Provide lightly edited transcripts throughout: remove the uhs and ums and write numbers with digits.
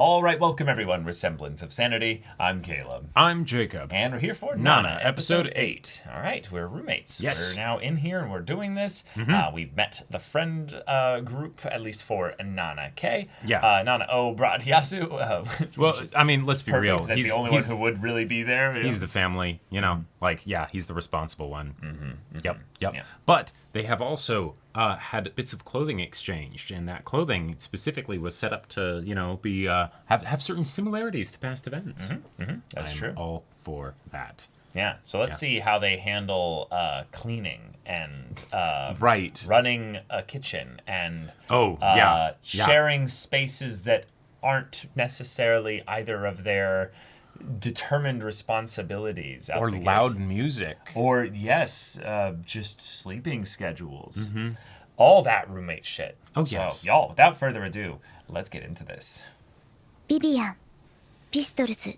All right, welcome everyone. We're Semblance of Sanity. I'm Caleb. I'm Jacob. And we're here for Nana, episode 8. All right, we're roommates. Yes. We're now in here and we're doing this. We've met the friend group, at least for Nana, okay? Yeah. Nana brought Yasu. Well, I mean, let's be real. That's the only one who would really be there. He's the family, you know, he's the responsible one. Yep. Yeah. But they have also had bits of clothing exchanged, and that clothing specifically was set up to, be have certain similarities to past events. That's I'm true. all for that. Yeah, so let's see how they handle cleaning and running a kitchen and sharing spaces that aren't necessarily either of their determined responsibilities. Or loud music. Or, just sleeping schedules. All that roommate shit. Oh, so, yes. y'all, without further ado, let's get into this. ビビアン、ピストルズ、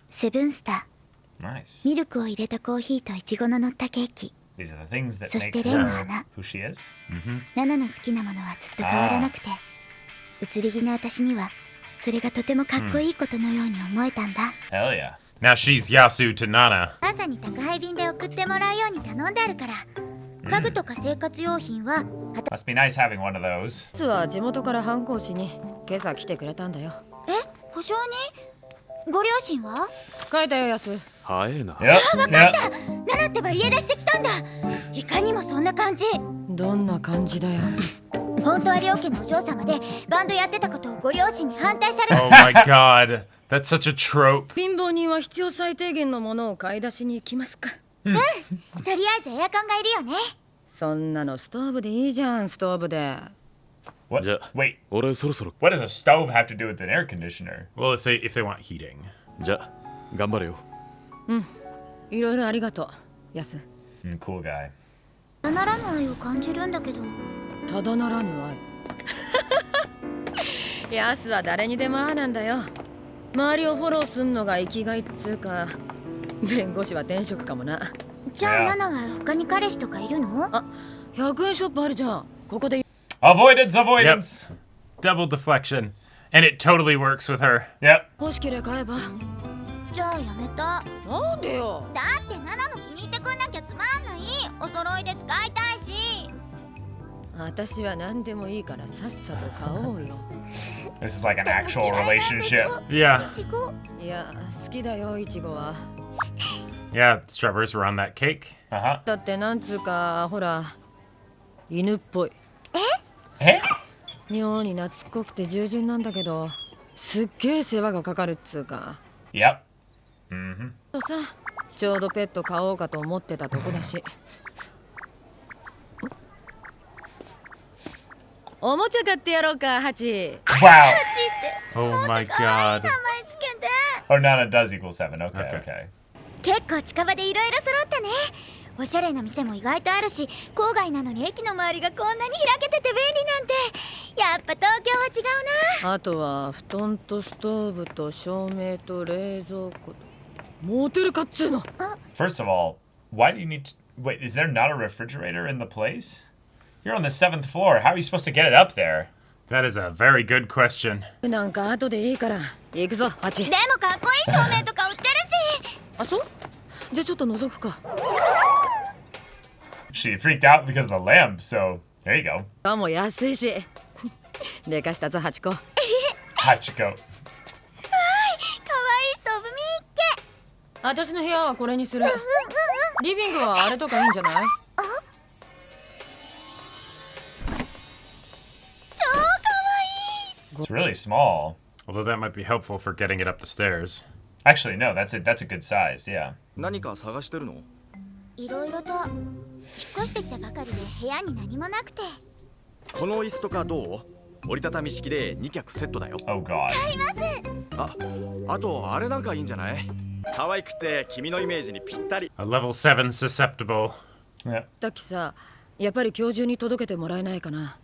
セブンスター、 Nice. ミルクを入れたコーヒーとイチゴの乗ったケーキ。 These are the things that そし make てレンの her 花。 who she is. ナナの好きなものはずっと変わらなくて、移り気な私にはそれがとてもかっこいいことのように思えたんだ。Hell yeah. Now she's Yasu to Nana. 朝に宅配便で送ってもらうように頼んであるから、家具とか生活用品は Must be nice having one of those. 実は地元から反抗しに今朝来てくれたんだよ。保証にご両親は書いたよ、ヤス。早えな。Yep. ナナってば家出してきたんだ。いかにもそんな感じ。どんな感じだよ。本当は両家のお嬢様でバンドやってたことをご両親に反対され Oh my god. That's such a trope. 貧乏人は必要最低限のものを買い出しに行きますか。とりあえずエアコンがいるよね。そんなのストーブでいいじゃん、ストーブで。What? じゃあ Wait, 俺そろそろ what does a stove have to do with an air conditioner? Well, if they want heating. じゃあ頑張れよ。いろいろありがとう、ヤス。Cool guy. たならぬ愛を感じるんだけど。ただならぬ愛。ヤスは誰にでもああなんだよ。周りをフォローすんのが生きがいっつうか、弁護士は転職かもな。じゃあナナは他に彼氏とかいるの？あ、100円ショップあるじゃん。ここで。Avoidance, avoidance. Double deflection. And it totally works with her. Yep. 欲しければ買えば。じゃあやめた。なんでよ。だってナナも気に入ってくんなきゃつまんない。お揃いで使いたいし。私は何でもいいからさっさと買おうよ。This is like an actual relationship. Yeah. イチゴ。いや、好きだよ、イチゴは。Yeah, strawberries were on that cake. Uh-huh. だってなんつうか、ほら、犬っぽい。Hey? 妙に懐っこくて従順なんだけど、すっげえ世話がかかるっつうか。Yep. とさ、ちょうどペット買おうかと思ってたとこだし。おもちゃ買ってやろうか、ハチ。 Wow. Oh my god. 名前つけて。Oh, Nana does equal 7. Okay, Okay. okay. 結構近場でいろいろ揃ったね。おしゃれな店も意外とあるし、郊外なのに駅の周りがこんなに開けてて便利なんて。やっぱ東京は違うな。あとは布団とストーブと照明と冷蔵庫と。モテるかっつうの。 First of all, why do you need to... Wait, is there not a refrigerator in the place? You're on the 7th floor. How are you supposed to get it up there? That is a very good question. なんか後でいいから行くぞ、ハチ。でもかっこいい照明とか売ってるし。あ、そう？じゃあちょっと覗くか。 She freaked out because of the lamp, so there you go. かも安いし。でかしたぞ、ハチコ。Hachiko. かわいいストーブ見っけ。私の部屋はこれにする。リビングはあれとかいいんじゃない？超かわいい。 It's really small. Although that might be helpful for getting it up the stairs. Actually, no, that's a good size, yeah. 何か探してるの？いろいろと引っ越してきたばかりで部屋に何もなくて。この椅子とかどう？折りたたみ式で2脚セットだよ。 Oh god. あとあれなんかいいんじゃない？可愛くて君のイメージにぴったり。 A level 7 susceptible. Yeah. さっきさ、やっぱり今日中に届けてもらえないかな。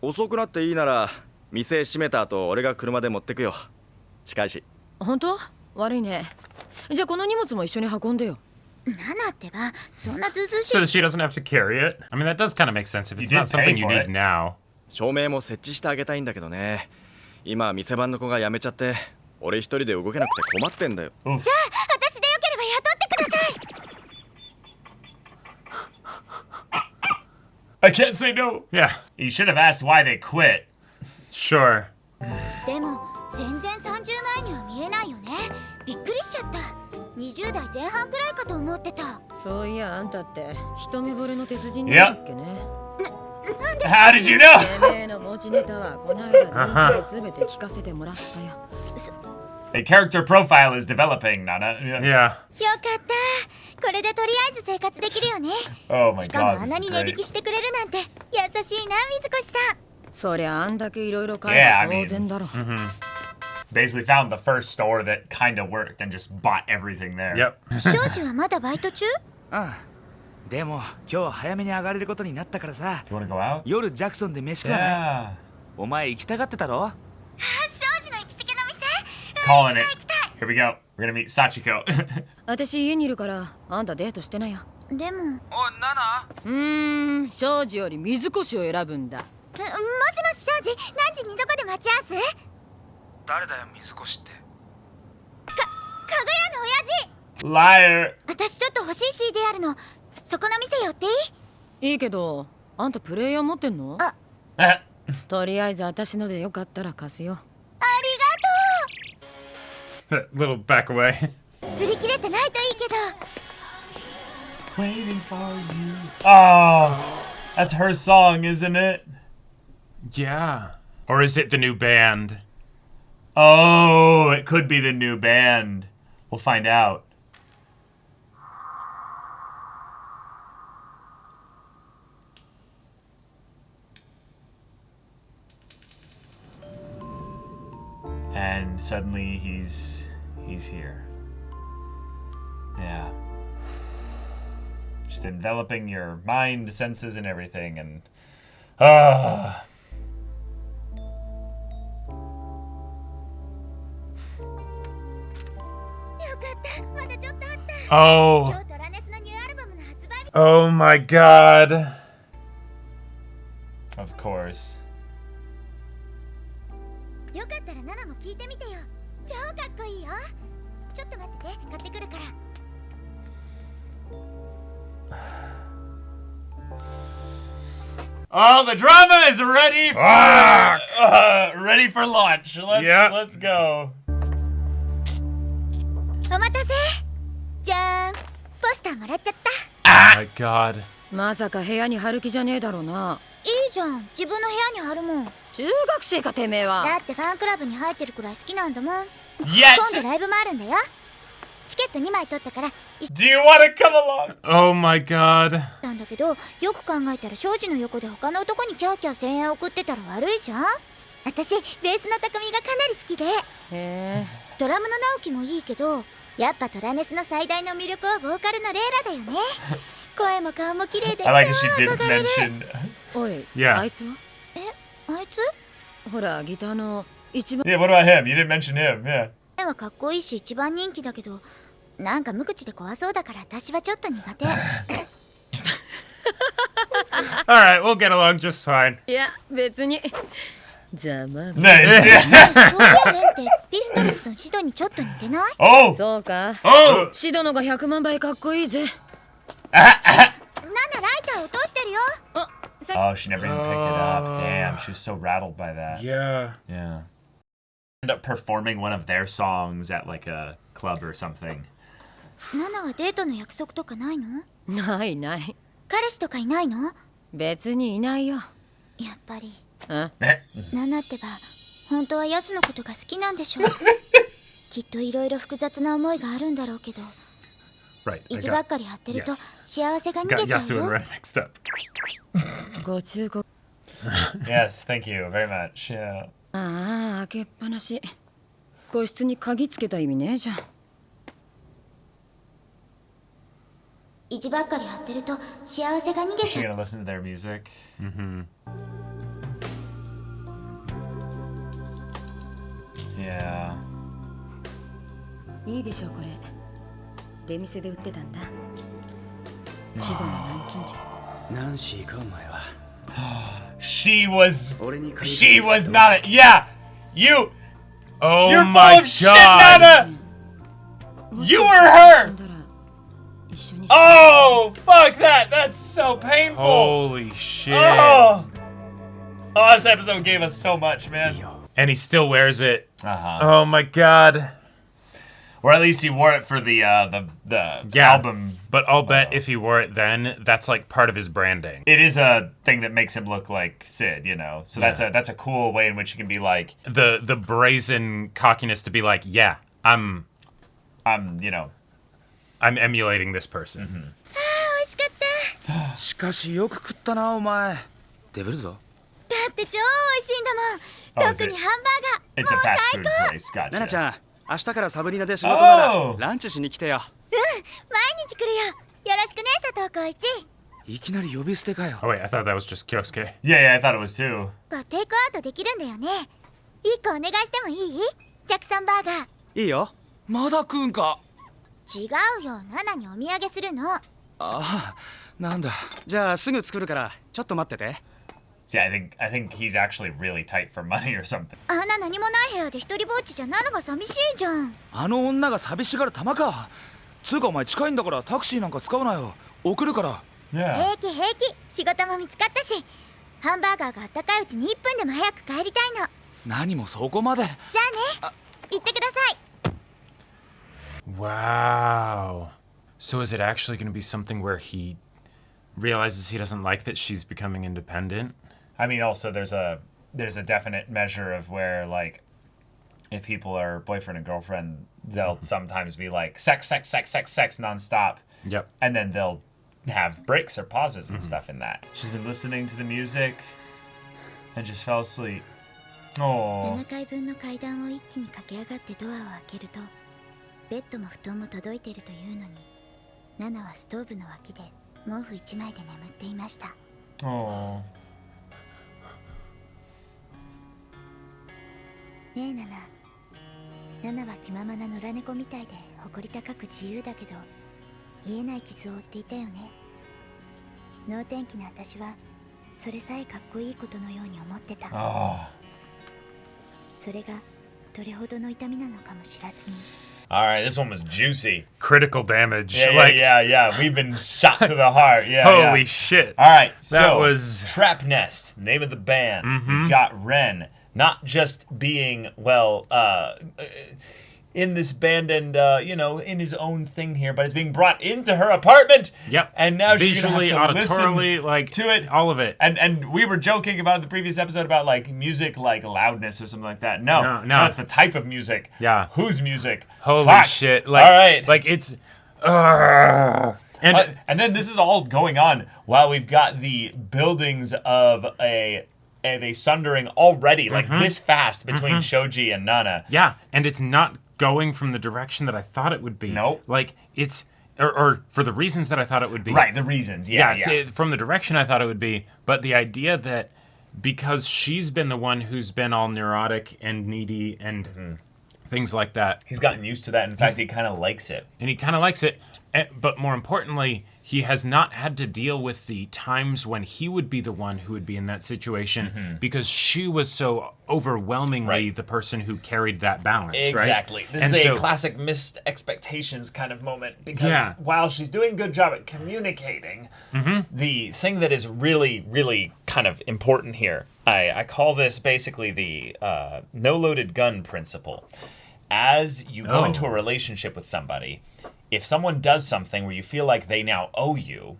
遅くなっていいなら店閉めた後俺が車で持ってくよ。近いし。本当？悪いね。じゃあこの荷物も一緒に運んでよ。ナナってばそんなずうずうしい。 So that she doesn't have to carry it. I mean, that does kind of make sense if it's You not did pay something you for need it. now. 照明も設置してあげたいんだけどね。今店番の子が辞めちゃって俺一人で動けなくて困ってんだよ。じゃあ私でよければ雇ってください。 I can't say no. Yeah, You should have asked why they quit. sure. でも全然30前には見えないよね。びっくりしちゃった。20代前半くらいかと思ってた。そういやあんたって一目惚れの鉄人なんだっけね。How did you know? てめえの持ちネタはこないだ電車で全て聞かせてもらったよ。A character profile is developing, Nana. Yes. Yeah. よかった。これでとりあえず生活できるよね。 Oh my しかも god, あん this な is に値引 great. きしてくれるなんて優しいな水越さん。そりゃあんだけいろいろ買えば当然だろ。Basically found the first store that kind of worked and just bought everything there. Yep. 庄司はまだバイト中？でも今日早めに上がれることになったからさ。 You want to go out? 夜ジャクソンで飯食わない？ Yeah. お前行きたがってたろ？庄司の行きつけの店。 Calling it. Here we go. We're gonna meet Sachiko. 私家にいるからあんたデートしてないよ。でもおいナナ。庄司より水越を選ぶんだ。もしもし庄司、何時にどこで待ち合わせ？誰だよ水越って。かぐやのLiar. 親父。私ちょっと欲しい CD あるの。そこの店寄っていい？いいけどあんたプレイヤー持ってんの？とりあえず私のでよかったら貸すよ。ありがと Little back away. う。売り切れてないといいけど。 Waiting for you. Oh, that's her song, isn't it? Yeah. Or is it the new band? Oh, it could be the new band. We'll find out. And suddenly he's here. Yeah. Just enveloping your mind, senses, and everything, and Oh. Oh my god. Of course. よかったらナナも聞いてみてよ。超かっこいいよ。ちょっと待ってて、買ってくるから。Oh, the drama is ready for ready for lunch. Let's go. お待たせ。じゃーん。ポスターもらっちゃった。Oh my god. まさか部屋に貼る気じゃねえだろうな。いいじゃん。自分の部屋に貼るもん。中学生かてめえは。だってファンクラブに入ってるくらい好きなんだもん。 Yet. 今度ライブもあるんだよ。チケット2枚取ったから Do you want to come along? Oh my god. なんだけど、よく考えたら庄司の横で他の男にキャーキャー声援を送ってたら悪いじゃん。私ベースの匠がかなり好きで、へえ。ドラムの直樹もいいけど、やっぱトラネスの最大の魅力はボーカルのレイラだよね。声も顔も綺麗で I like that she 超 didn't 憧れる。 mention. おい、 Yeah. あいつは？あいつほらギターの一番 Yeah, what about him? You didn't mention him. Yeah. 絵はかっこいいし一番人気だけど、なんか無口で怖そうだから私はちょっと苦手。 Alright, we'll get along just fine. いや別にざま Nice. Yeah. そういうねってピストルズのシドにちょっと似てない？ Oh. そうか。 Oh. シドのが100万倍かっこいいぜ。ナナライター落としてるよ。 Oh, she never even picked it up. Damn, she was so rattled by that. Yeah. Yeah. End up performing one of their songs at like a club or something. ナナはデートの約束とかないの？ないない。彼氏とかいないの？別にいないよ。やっぱりあ、ナナってば本当はヤスのことが好きなんでしょう。きっといろいろ複雑な思いがあるんだろうけど、 Right. I 意地ばっ got, かり張ってると yes. 幸せが逃 got げちゃ Yasu う and よ。 Ren mixed up. ご忠告。 Yes, thank you very much. Yeah. ああ、開けっぱなし。個室に鍵つけた意味ねえじゃん。意地ばっかり張ってると幸せが逃げ Is ち she ゃう。 gonna listen to their music? Mm-hmm. Yeah. いいでしょうこれ。出店で売ってたんだ。シドの南京錠。ナンシーかお前は。 She was 俺に借り she was not a, yeah. You. Oh You're my full of shit, god! Nana. You were her. Oh, fuck that. That's so painful. Holy shit! Oh, this episode gave us so much, man. And he still wears it. Uh-huh. Oh my god! Or at least he wore it for the album. But I'll bet if he wore it then, that's like part of his branding. It is a thing that makes him look like Sid, you know. So that's a cool way in which he can be like the brazen cockiness to be like, yeah, I'm emulating this person. Mm-hmm. 美味しかったしかしよく食ったなお前デブるぞだって超美味しいんだもん Oh, is 特 it? にハンバーガー It's a もう fast 最 food 高 place. Gotcha. ナナちゃん明日からサブリナで仕事なら Oh! ランチしに来てよ毎日来るよよろしくね佐藤浩一いきなり呼び捨てかよ Oh wait, I thought that was just Kyosuke. Yeah, I thought it was too. テイクアウトできるんだよね1個お願いしてもいいジャクソンバーガーいいよまだ食うんか違うよナナにお土産するのああなんだじゃあすぐ作るからちょっと待ってて See, I think he's actually really tight for money or something. あんな何もない部屋で一人ぼっちじゃナナが寂しいじゃんあの女が寂しがる玉かつうかお前近いんだからタクシーなんか使うなよ送るから Yeah. 平気平気仕事も見つかったしハンバーガーがあったかいうちに1分でも早く帰りたいの何もそこまでじゃあね行ってください Wow. So is it actually going to be something where he realizes he doesn't like that she's becoming independent? I mean, also there's a definite measure of where like if people are boyfriend and girlfriend, they'll sometimes be like sex nonstop. Yep. And then they'll have breaks or pauses and stuff in that. She's been listening to the music and just fell asleep. Oh. 7階分の階段を一気に駆け上がってドアを開けるとベッドも布団も届いているというのにナナはストーブの脇で毛布1枚で眠っていました Oh. ねえナナナナは気ままな野良猫みたいで誇り高く自由だけど癒えない傷を負っていたよね能天気な私はそれさえかっこいいことのように思ってた Oh. それがどれほどの痛みなのかも知らずに All right, this one was juicy. Critical damage. Yeah. We've been shot to the heart. Yeah. Holy shit. All right, That so was... Trap Nest, name of the band. We've got Ren, not just being, in this band and, in his own thing here, but is being brought into her apartment. Yep. And now she's going visually, to have to auditorily, listen to it. All of it. And we were joking about in the previous episode about, like, music, like, loudness or something like that. No, it's the type of music. Yeah. Whose music? Holy Fuck. shit. All right. Like, it's... And then this is all going on while we've got the buildings of a sundering already, like this fast between Shoji and Nana. Yeah, and it's not going from the direction that I thought it would be. Nope. Like, it's... Or for the reasons that I thought it would be. Right, the reasons, yeah. From the direction I thought it would be, but the idea that because she's been the one who's been all neurotic and needy and things like that. He's gotten used to that. In fact, he kind of likes it. And he kind of likes it. But more importantly, he has not had to deal with the times when he would be the one who would be in that situation because she was so overwhelmingly the person who carried that balance. Exactly. Right? This is a classic missed expectations kind of moment because while she's doing a good job at communicating, the thing that is really, really kind of important here, I call this basically the no loaded gun principle. As you go into a relationship with somebody, if someone does something where you feel like they now owe you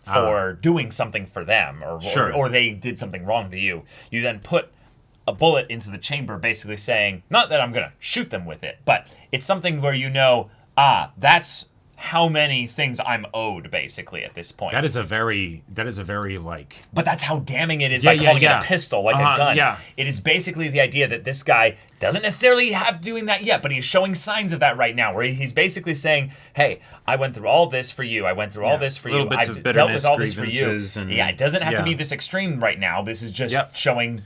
for doing something for them or they did something wrong to you, you then put a bullet into the chamber basically saying, not that I'm going to shoot them with it, but it's something where you know, that's how many things I'm owed basically at this point. That is a very like... But that's how damning it is by calling it a pistol, like a gun. Yeah. It is basically the idea that this guy doesn't necessarily have doing that yet, but he's showing signs of that right now, where he's basically saying, hey, I went through all this for you. I went through all this for you. I've dealt with all this for you. And, it doesn't have to be this extreme right now. This is just showing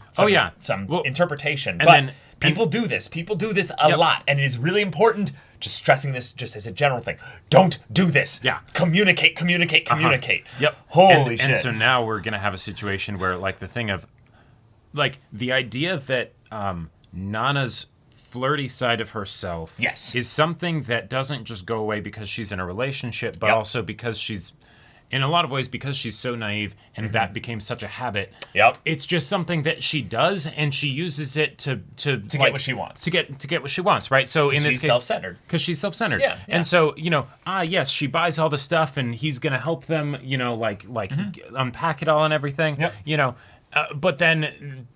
some interpretation. But people do this. People do this a lot, and it is really important. Just stressing this just as a general thing. Don't do this. Yeah. Communicate. Yep. Holy shit. And so now we're going to have a situation where, like, the thing of, like, the idea that Nana's flirty side of herself is something that doesn't just go away because she's in a relationship, but also because she's, in a lot of ways, because she's so naive and that became such a habit. It's just something that she does, and she uses it to get what she wants. To get what she wants, right? So in this case, self-centered. Because she's self-centered. Yeah. And so, yes, she buys all the stuff, and he's gonna help them, unpack it all and everything. But then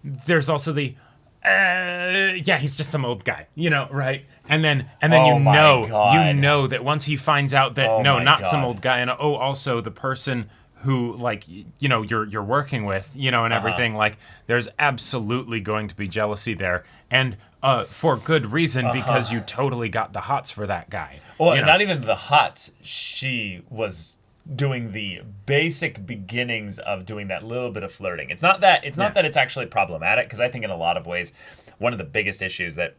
there's also the he's just some old guy, right? And then you know that once he finds out that some old guy, and also the person who you're working with, and everything, there's absolutely going to be jealousy there, and for good reason, because you totally got the hots for that guy. Well, not even the hots. She was doing the basic beginnings of doing that little bit of flirting. It's not that it's actually problematic, because I think in a lot of ways one of the biggest issues that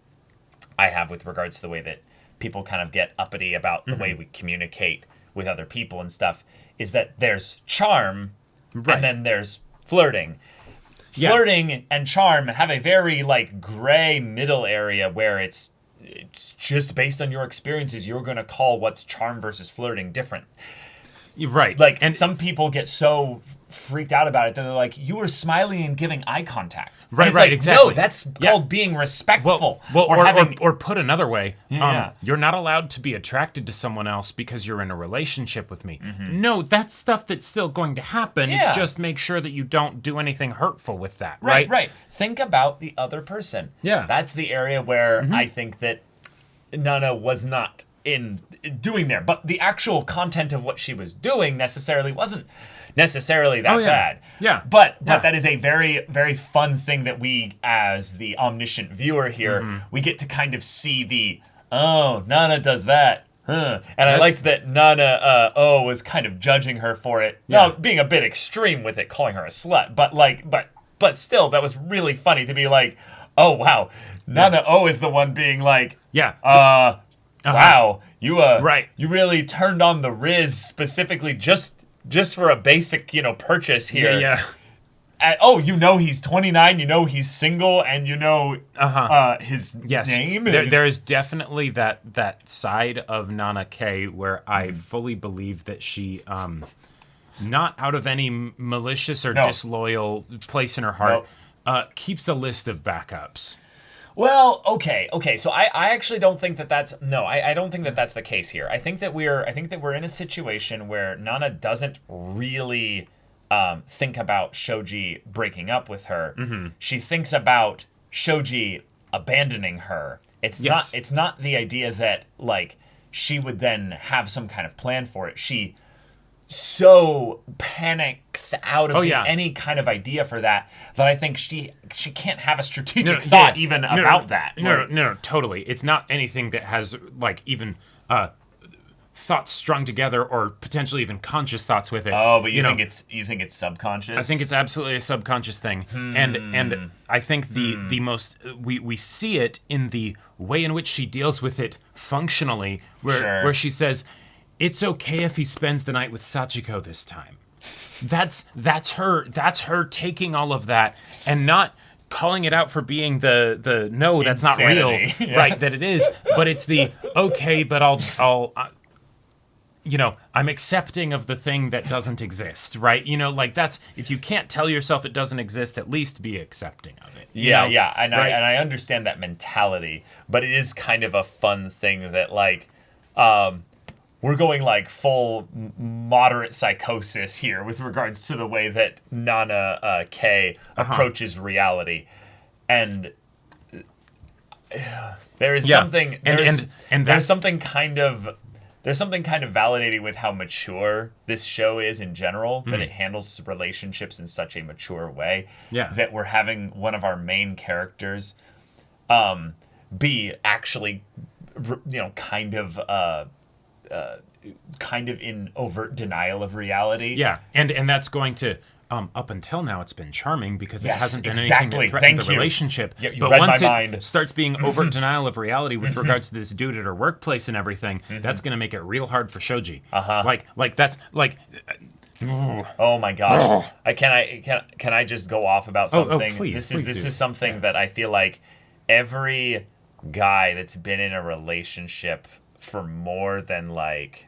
I have with regards to the way that people kind of get uppity about the way we communicate with other people and stuff is that there's charm and then there's flirting. Flirting and charm have a very gray middle area where it's just based on your experiences. You're going to call what's charm versus flirting different. Right. And some people get so freaked out about it that they're like, you were smiling and giving eye contact. Right, exactly. No, that's called being respectful. Or put another way, you're not allowed to be attracted to someone else because you're in a relationship with me. No, that's stuff that's still going to happen. It's just make sure that you don't do anything hurtful with that, right? Right. Think about the other person. Yeah. That's the area where I think that Nana was not in doing there, but the actual content of what she was doing wasn't necessarily that bad. Yeah. But that is a very, very fun thing that we, as the omniscient viewer here, we get to kind of see Nana does that. And I liked that Nana was kind of judging her for it. Now, being a bit extreme with it, calling her a slut, but still, that was really funny to be like, oh wow, Nana is the one being like, wow, you really turned on the Riz specifically just for a basic, purchase here. Yeah. He's 29, he's single, and his name is... There is definitely that side of Nana K where I fully believe that she, not out of any malicious or disloyal place in her heart, keeps a list of backups. Well, okay. So I actually don't think that's I don't think that's the case here. I think that we're in a situation where Nana doesn't really think about Shoji breaking up with her. She thinks about Shoji abandoning her. It's not the idea that she would then have some kind of plan for it. She so panics out of any kind of idea for that I think she can't have a strategic thought about that. No, totally. It's not anything that has even thoughts strung together or potentially even conscious thoughts with it. Oh, but you think it's subconscious? I think it's absolutely a subconscious thing. And I think the most we see it in the way in which she deals with it functionally, where she says, it's okay if he spends the night with Sachiko this time. That's her taking all of that and not calling it out for being the no, that's insanity. Not real, right? That it is, but it's the okay, but I'll I'm accepting of the thing that doesn't exist, right? That's, if you can't tell yourself it doesn't exist, at least be accepting of it. And I understand that mentality, but it is kind of a fun thing that we're going full moderate psychosis here with regards to the way that Nana K approaches reality, and there is something there's something kind of validating with how mature this show is in general, that it handles relationships in such a mature way. That we're having one of our main characters be actually kind of in overt denial of reality. Yeah, and that's going to, up until now, it's been charming because it hasn't been anything that threatened the relationship. But once it starts being overt denial of reality with regards to this dude at her workplace and everything, that's going to make it real hard for Shoji. That's oh my gosh! Can I just go off about something? Please, this is something that I feel like every guy that's been in a relationship for more than like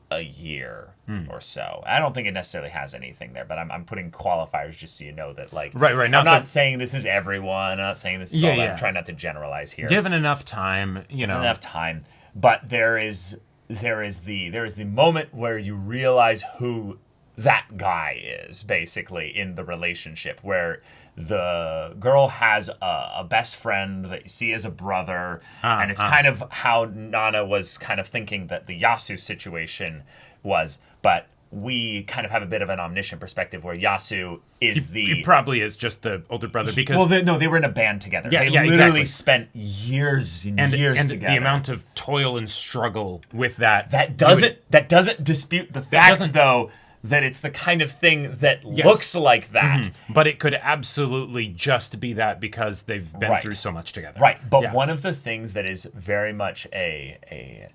a year or so. I don't think it necessarily has anything there, but I'm putting qualifiers just so you know that, like, right. I'm not saying this is everyone. I'm not saying this is all that. I'm trying not to generalize here. Given enough time, enough time, but there is the moment where you realize who that guy is, basically, in the relationship, where the girl has a best friend that you see as a brother, and it's kind of how Nana was kind of thinking that the Yasu situation was, but we kind of have a bit of an omniscient perspective where Yasu is he probably is just the older brother because... they were in a band together. Yeah, they literally exactly. Spent years and years and together. The amount of toil and struggle with that... That doesn't dispute the fact, though, that it's the kind of thing that looks like that. Mm-hmm. But it could absolutely just be that because they've been through so much together. Right, but one of the things that is very much a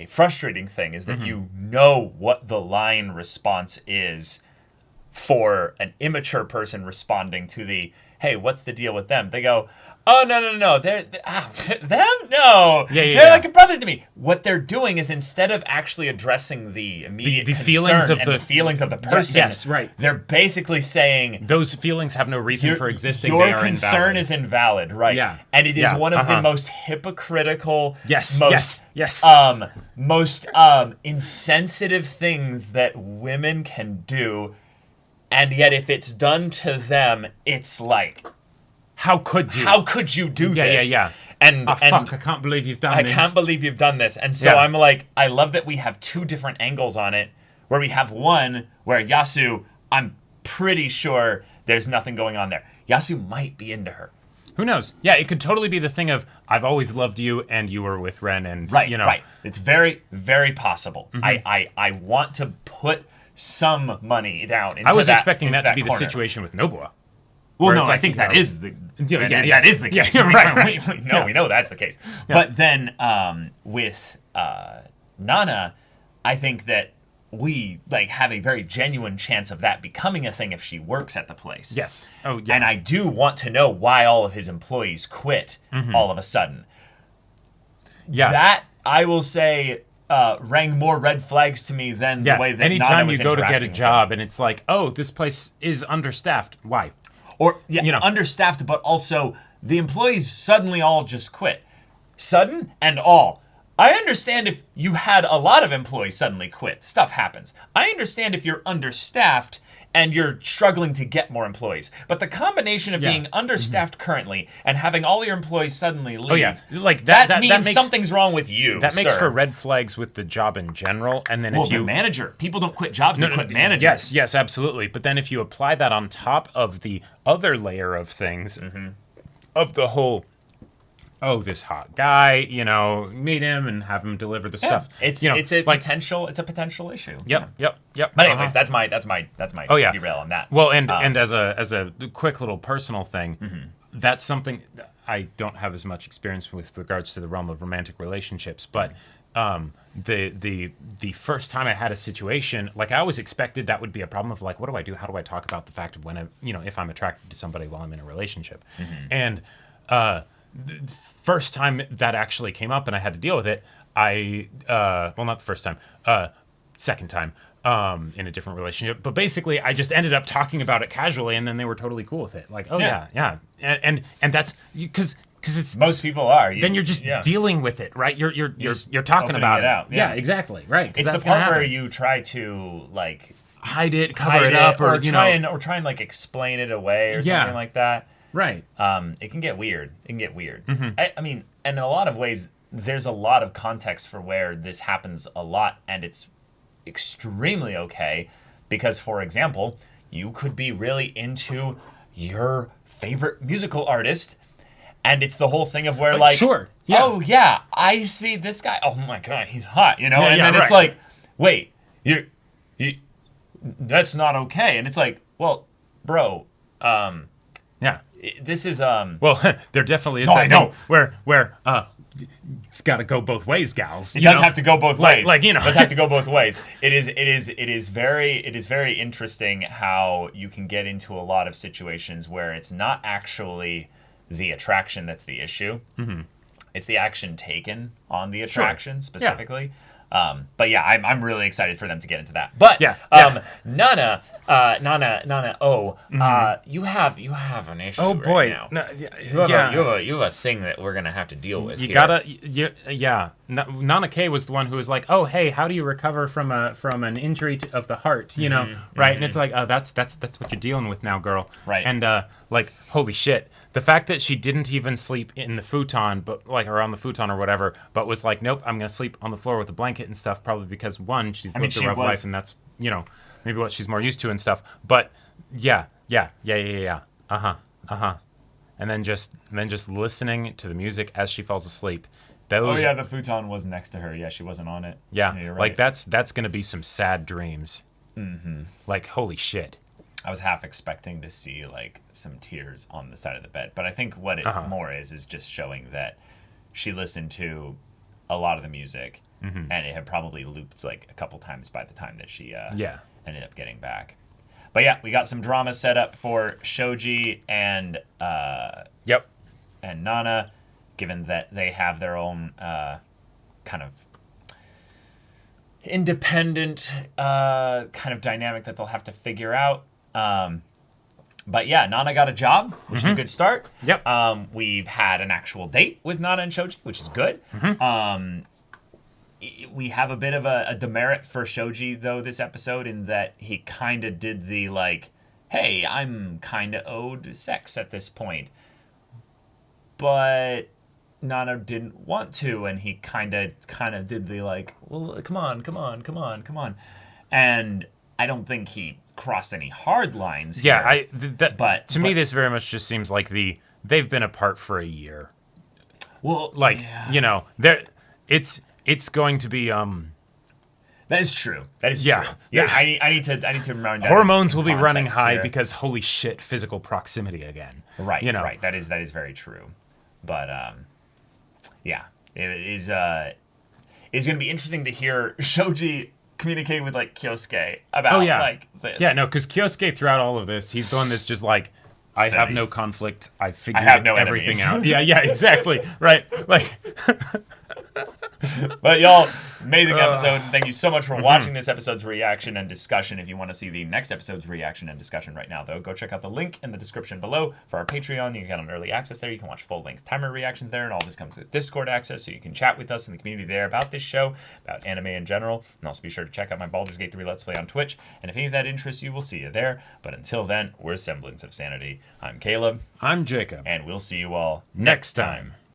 frustrating thing is that you know what the line response is for an immature person responding to the, hey, what's the deal with them? They go, oh, no, they're them? No. They're like a brother to me. What they're doing is, instead of actually addressing the immediate the feelings of the person, they're basically saying... Those feelings have no reason for existing. Your concern is invalid, right? Yeah. And it is one of the most hypocritical, most insensitive things that women can do. And yet, if it's done to them, it's like... How could you? How could you do this? Yeah. And fuck! I can't believe you've done this. I can't believe you've done this. And so I'm like, I love that we have two different angles on it. Where we have one where Yasu, I'm pretty sure there's nothing going on there. Yasu might be into her. Who knows? Yeah, it could totally be the thing of, I've always loved you, and you were with Ren, and right. It's very, very possible. I want to put some money down into I was expecting that to be corner. the situation with Nobuo. Well, no, I think that is the that is the case. Right. We know that's the case. Yeah. But then with Nana, I think that we have a very genuine chance of that becoming a thing if she works at the place. Yes. Oh, yeah. And I do want to know why all of his employees quit all of a sudden. Yeah. That, I will say, rang more red flags to me than the way that anytime Nana was you go to get a job them. And it's like, oh, this place is understaffed. Why? Or, understaffed, but also the employees suddenly all just quit. Sudden and all. I understand if you had a lot of employees suddenly quit. Stuff happens. I understand if you're understaffed and you're struggling to get more employees. But the combination of being understaffed currently and having all your employees suddenly leave, that means something's wrong with you, That makes for red flags with the job in general. And then if you... the manager. People don't quit jobs, they quit managers. Yes, absolutely. But then if you apply that on top of the other layer of things, of the whole... Oh, this hot guy, meet him and have him deliver the stuff. It's a potential issue. Yep. But anyways, that's my derail on that. Well, and as a quick little personal thing, that's something I don't have as much experience with regards to the realm of romantic relationships, but the first time I had a situation, I always expected that would be a problem of what do I do? How do I talk about the fact of when if I'm attracted to somebody while I'm in a relationship? And the first time that actually came up and I had to deal with it, not the first time, second time, in a different relationship. But basically, I just ended up talking about it casually, and then they were totally cool with it. Yeah. And that's because it's most people are. Then you're just dealing with it, right? You're talking about it. Out. Yeah, exactly. Right. It's the part where you try to hide it, cover it up, or try and explain it away or something like that. Right. It can get weird. I mean, and in a lot of ways, there's a lot of context for where this happens a lot, and it's extremely okay because, for example, you could be really into your favorite musical artist, and it's the whole thing of where sure, oh yeah, I see this guy. Oh my god, he's hot, and then it's like, wait, you, that's not okay, and it's like, well, bro, yeah. This is well, there definitely is. No, that I know where it's got to go both ways, gals. It does have to go both ways. It does have to go both ways. It is very interesting how you can get into a lot of situations where it's not actually the attraction that's the issue. It's the action taken on the attraction specifically. But yeah, I'm really excited for them to get into that. But Nana, you have an issue. Oh boy, right now. You have a thing that we're gonna have to deal with. Nana K was the one who was like, "Oh, hey, how do you recover from an injury of the heart?" You know, right? And it's like, "Oh, that's what you're dealing with now, girl." Right. And like, holy shit, the fact that she didn't even sleep in the futon, but like, or on the futon or whatever, but was like, "Nope, I'm gonna sleep on the floor with a blanket and stuff," probably because one, she's lived a rough life, and that's, you know, maybe what she's more used to and stuff. But yeah. And then just listening to the music as she falls asleep. The futon was next to her. Yeah, she wasn't on it. Yeah, you're like right. that's gonna be some sad dreams. Like, holy shit. I was half expecting to see like some tears on the side of the bed, but I think what it more is just showing that she listened to a lot of the music, and it had probably looped like a couple times by the time that she ended up getting back. But yeah, we got some drama set up for Shoji and and Nana, given that they have their own kind of independent kind of dynamic that they'll have to figure out. But yeah, Nana got a job, which is a good start. We've had an actual date with Nana and Shoji, which is good. We have a bit of a demerit for Shoji, though, this episode, in that he kind of did the, like, hey, I'm kind of owed sex at this point. But Nana didn't want to, and he kind of did the, like, well, come on. And I don't think he crossed any hard lines here. But to me, this very much just seems like they've been apart for a year. Well, like, you know, it's going to be that is true. True. Yeah, I need to remember that. Hormones will be running high because holy shit, physical proximity again. Right. You know? Right. That is very true. But yeah, it is it's going to be interesting to hear Shoji communicating with like Kyosuke about like this. Yeah, no, because Kyosuke throughout all of this, he's the one that's just like, I have no conflict. I figured everything out. Yeah, exactly. Right. Like But y'all, amazing episode. Thank you so much for watching this episode's reaction and discussion. If you want to see the next episode's reaction and discussion right now, though, go check out the link in the description below for our Patreon. You can get on early access there. You can watch full-length timer reactions there, and all this comes with Discord access, so you can chat with us in the community there about this show, about anime in general. And also be sure to check out my Baldur's Gate 3 Let's Play on Twitch. And if any of that interests you, we'll see you there. But until then, we're Semblance of Sanity. I'm Caleb. I'm Jacob. And we'll see you all next time.